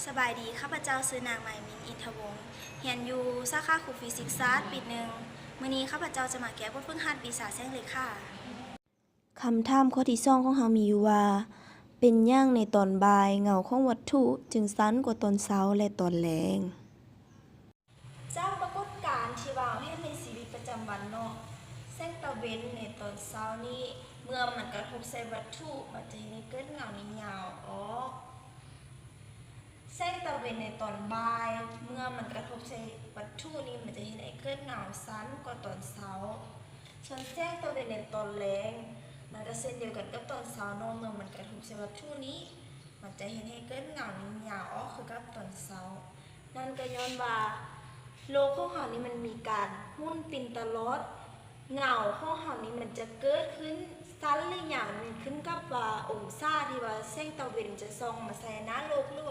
สบายดีข้าพเจ้าซื้อนางไมมินอินทวงศ์เรียนอยู่สาขาครูฟิสิกส์ศาสตร์ปีหนึ่งมื้อนี้ข้าพเจ้าจะมาแก้บทฝึกหัดวิชาแสงเหล็กค่ะคำถามข้อที่2ของเรามีอยู่ว่า เป็นหยังในตอนบ่ายเงาของวัตถุจึงสั้นกว่าตอนเช้าและตอนแลงจากปรากฏการณ์ที่ว่าเห็นในชีวิตประจำวันเนาะแสงตะเวนในตอนเช้านี้เมื่อมันกระทบใส่วัตถุมันจะให้เกิดเงาในยาวออกแสงตะเวนในตอนบ่ายเมื่อมันกระทบใส่วัตถุนี้มันจะให้เกิดเงาสั้นกว่าตอนเช้าส่วนแสงตะเวนในตอนแลงมันก็เช่นเดียวกันกับตอนเช้าเนาะเมื่อมันกระทบใส่วัตถุนี้มันจะเห็นให้เกิดเงาในยาวออกคือกับตอนเช้านั่นก็ย้อนว่าโลกของเรานี่มันมีการหมุนตินตลอดเงาของเรานี่มันจะเกิดขึ้นสั้นหรือหยาวมันขึ้นกับว่าองศาที่ว่าแสงตะเวนจะส่องมาใส่หน้าโลกหรือว่า